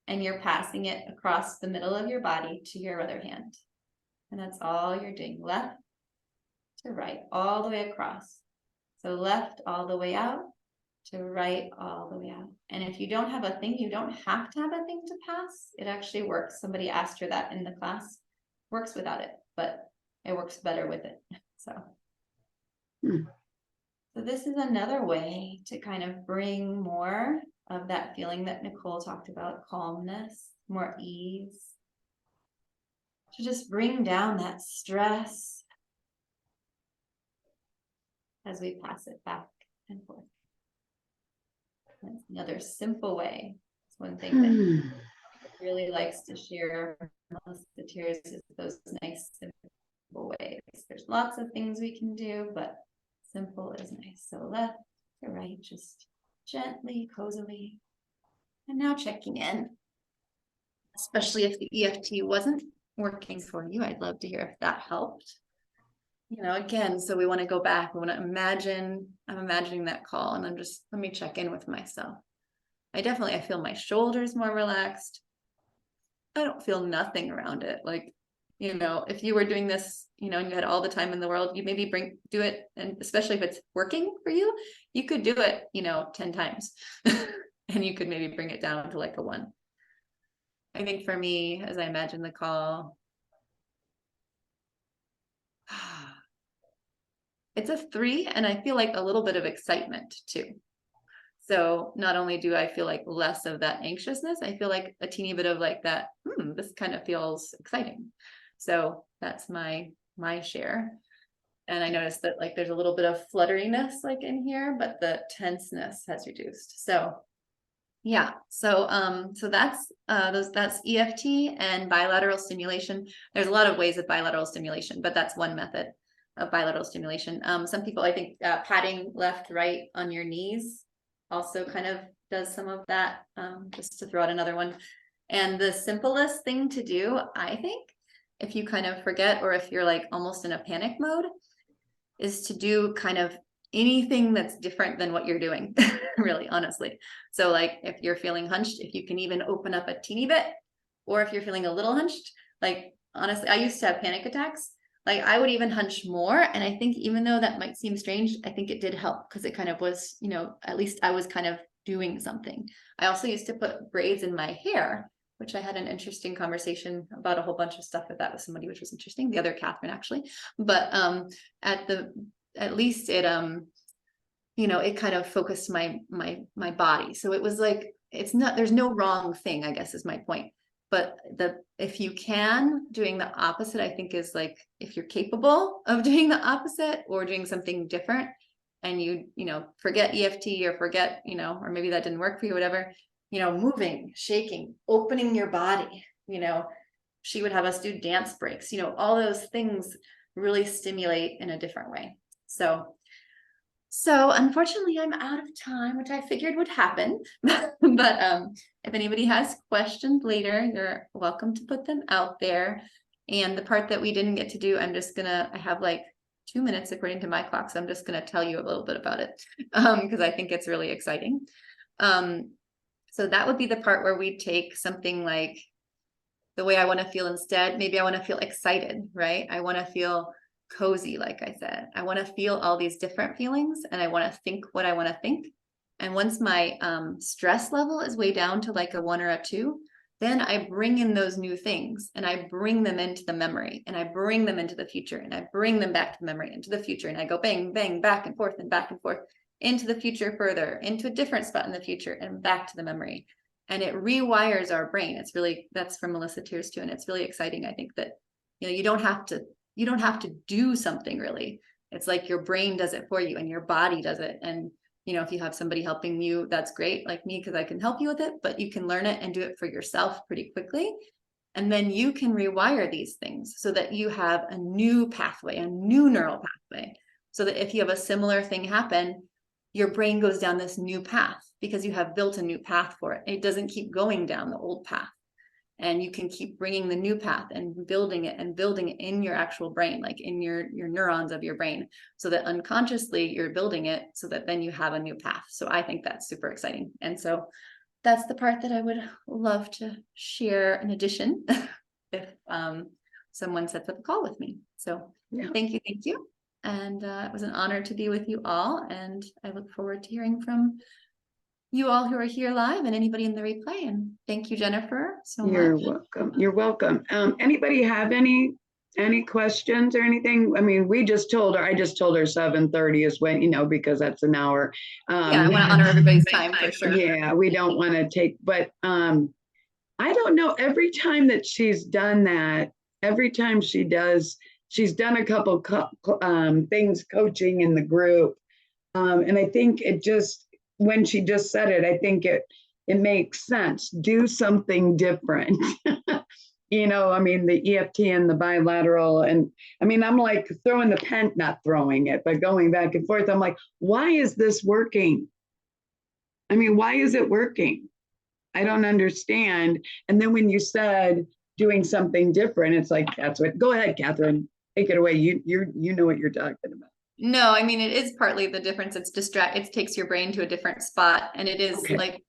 and you're passing it across the middle of your body to your other hand. And that's all you're doing, left to right, all the way across. So left all the way out to right all the way out. And if you don't have a thing, you don't have to have a thing to pass. It actually works. Somebody asked her that in the class. Works without it, but it works better with it. So this is another way to kind of bring more of that feeling that Nicole talked about, calmness, more ease, to just bring down that stress as we pass it back and forth. That's another simple way. It's one thing that really likes to share most of the tears is those nice simple ways. There's lots of things we can do, but simple is nice. So left to right, just gently, cozily. And now checking in, especially if the EFT wasn't working for you. I'd love to hear if that helped. Again, so we want to go back. We want to imagine, I'm imagining that call, and let me check in with myself. I feel my shoulders more relaxed. I don't feel nothing around it. Like, if you were doing this, and you had all the time in the world, you maybe do it. And especially if it's working for you, you could do it, 10 times and you could maybe bring it down to like a 1. I think for me, as I imagine the call, it's a 3, and I feel like a little bit of excitement too. So not only do I feel like less of that anxiousness, I feel like a teeny bit of like that, this kind of feels exciting. So that's my share. And I noticed that like there's a little bit of flutteriness like in here, but the tenseness has reduced. So yeah, so that's EFT and bilateral stimulation. There's a lot of ways of bilateral stimulation, but that's one method of bilateral stimulation. Some people, I think, patting left, right on your knees also kind of does some of that, just to throw out another one. And the simplest thing to do, I think, if you kind of forget, or if you're like almost in a panic mode, is to do kind of anything that's different than what you're doing, really, honestly. So like if you're feeling hunched, if you can even open up a teeny bit, or if you're feeling a little hunched, like honestly, I used to have panic attacks. Like I would even hunch more. And I think even though that might seem strange, I think it did help because it kind of was, you know, at least I was kind of doing something. I also used to put braids in my hair, which I had an interesting conversation about a whole bunch of stuff with that with somebody, which was interesting. The other Kathryn actually, but at least it you know, it kind of focused my body. So it was like, it's not, there's no wrong thing, I guess is my point. But if you can, doing the opposite, I think is like, if you're capable of doing the opposite or doing something different, and you know, forget EFT or forget, you know, or maybe that didn't work for you, whatever, you know, moving, shaking, opening your body, you know, she would have us do dance breaks, you know, all those things really stimulate in a different way. So unfortunately, I'm out of time, which I figured would happen. But if anybody has questions later, you're welcome to put them out there. And the part that we didn't get to do, I have like 2 minutes according to my clock, so I'm just gonna tell you a little bit about it because I think it's really exciting. So that would be the part where we take something like the way I want to feel instead. Maybe I want to feel excited, right? I want to feel cozy, like I said. I want to feel all these different feelings, and I want to think what I want to think. And once my stress level is way down to like a 1 or a 2, then I bring in those new things and I bring them into the memory, and I bring them into the future, and I bring them back to the memory, into the future, and I go bang, bang, back and forth into the future, further into a different spot in the future, and back to the memory. And it rewires our brain. It's really, that's from Melissa Tears too, and it's really exciting. I think that, you know, you don't have to do something really. It's like your brain does it for you and your body does it. And, you know, if you have somebody helping you, that's great, like me, because I can help you with it, but you can learn it and do it for yourself pretty quickly. And then you can rewire these things so that you have a new pathway, a new neural pathway, so that if you have a similar thing happen, your brain goes down this new path because you have built a new path for it. It doesn't keep going down the old path. And you can keep bringing the new path and building it in your actual brain, like in your neurons of your brain, so that unconsciously you're building it so that then you have a new path. So I think that's super exciting. And so that's the part that I would love to share in addition if someone sets up a call with me. So yeah. Thank you. And it was an honor to be with you all. And I look forward to hearing from you all who are here live and anybody in the replay. And thank you, Jennifer, so much. You're welcome. You're welcome. Anybody have any questions or anything? I mean, I just told her 7:30 is when, you know, because that's an hour. Yeah, I want to honor everybody's time for sure. Yeah, we don't want to take, but I don't know, every time that she's done that, every time she's done a couple things coaching in the group. And I think when she just said it, I think it makes sense. Do something different. You know, I mean, the EFT and the bilateral, and I mean, I'm like throwing the pen, not throwing it, but going back and forth. I'm like, why is this working? I mean, why is it working? I don't understand. And then when you said doing something different, it's like, that's what, go ahead, Kathryn, take it away. You know what you're talking about. No, I mean, it is partly the difference. It takes your brain to a different spot, and it is like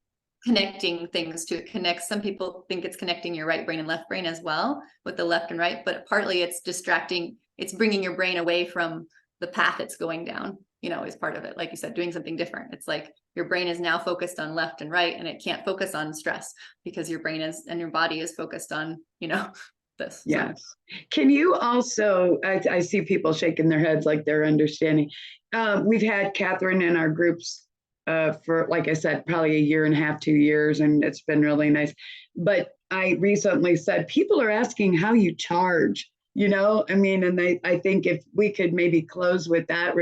connecting things to it. Connects. Some people think it's connecting your right brain and left brain as well with the left and right, but partly it's distracting. It's bringing your brain away from the path it's going down, you know, is part of it. Like you said, doing something different. It's like your brain is now focused on left and right, and it can't focus on stress because your brain and your body is focused on, you know, this. Yes. So. Can you also, I see people shaking their heads like they're understanding. We've had Kathryn in our groups for, like I said, probably 1.5 years, 2 years, and it's been really nice. But I recently said, people are asking how you charge, you know, I mean, and I think if we could maybe close with that,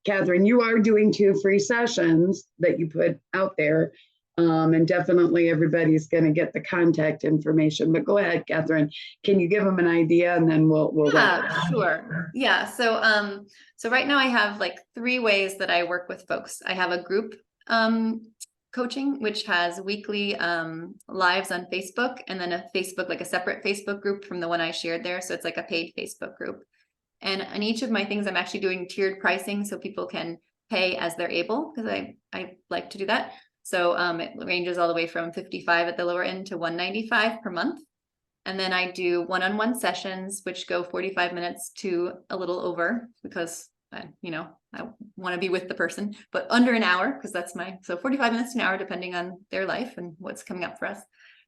Kathryn, you are doing 2 free sessions that you put out there. And definitely everybody's going to get the contact information, but go ahead, Kathryn, can you give them an idea, and then we'll yeah, sure. Yeah. So right now I have like 3 ways that I work with folks. I have a group coaching, which has weekly lives on Facebook, and then like a separate Facebook group from the one I shared there. So it's like a paid Facebook group. And on each of my things, I'm actually doing tiered pricing so people can pay as they're able, because I like to do that. So it ranges all the way from 55 at the lower end to 195 per month. And then I do one-on-one sessions, which go 45 minutes to a little over, because I want to be with the person, but under an hour, because so 45 minutes to an hour, depending on their life and what's coming up for us.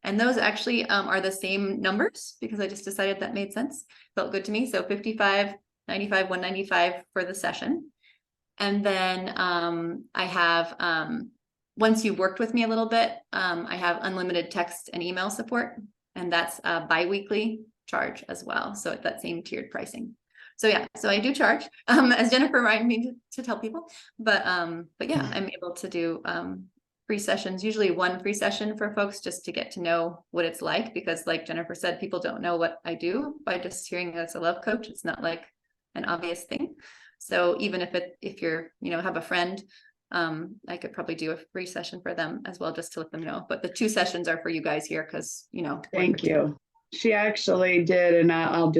And those actually are the same numbers, because I just decided that made sense, felt good to me. So 55, 95, 195 for the session. And then I have, once you've worked with me a little bit, I have unlimited text and email support, and that's a bi-weekly charge as well. So at that same tiered pricing. So yeah, so I do charge, as Jennifer reminded me to tell people, but yeah, I'm able to do free sessions, usually one free session for folks, just to get to know what it's like, because like Jennifer said, people don't know what I do by just hearing as a love coach. It's not like an obvious thing. So even if you're, have a friend, I could probably do a free session for them as well, just to let them know. But the 2 sessions are for you guys here, because, Thank you. She actually did, and I'll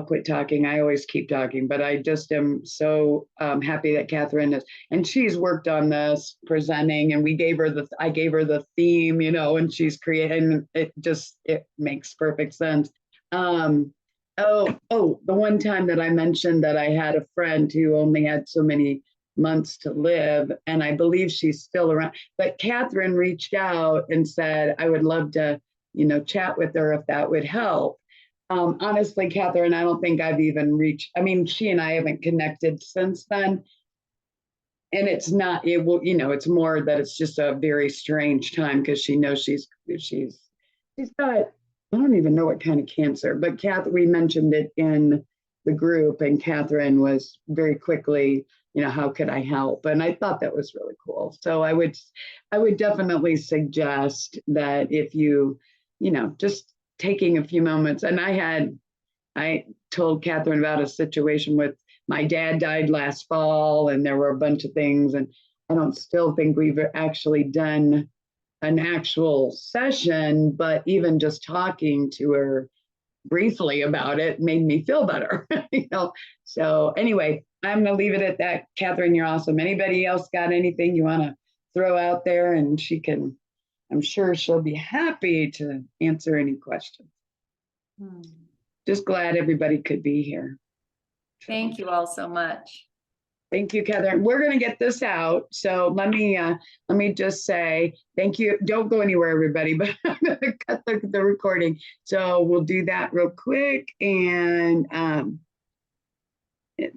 quit talking. I always keep talking, but I just am so happy that Kathryn is, and she's worked on this presenting, and I gave her the theme, and she's creating it. It makes perfect sense. The one time that I mentioned that I had a friend who only had so many months to live, and I believe she's still around, but Kathryn reached out and said, I would love to chat with her if that would help. Honestly, Kathryn, I don't think I've even she and I haven't connected since then. And it's not, it's more that it's just a very strange time, because she knows she's got, I don't even know what kind of cancer, but we mentioned it in the group, and Kathryn was very quickly, how could I help? And I thought that was really cool. So I would definitely suggest that if you, just taking a few moments. And I told Kathryn about a situation with my dad died last fall, and there were a bunch of things, and I don't still think we've actually done an actual session, but even just talking to her briefly about it made me feel better. So anyway, I'm going to leave it at that. Kathryn, you're awesome. Anybody else got anything you want to throw out there? And I'm sure she'll be happy to answer any questions. Just glad everybody could be here. Thank you all so much. Thank you, Kathryn. We're going to get this out. So let me just say thank you. Don't go anywhere, everybody, but I'm going to cut the recording. So we'll do that real quick. And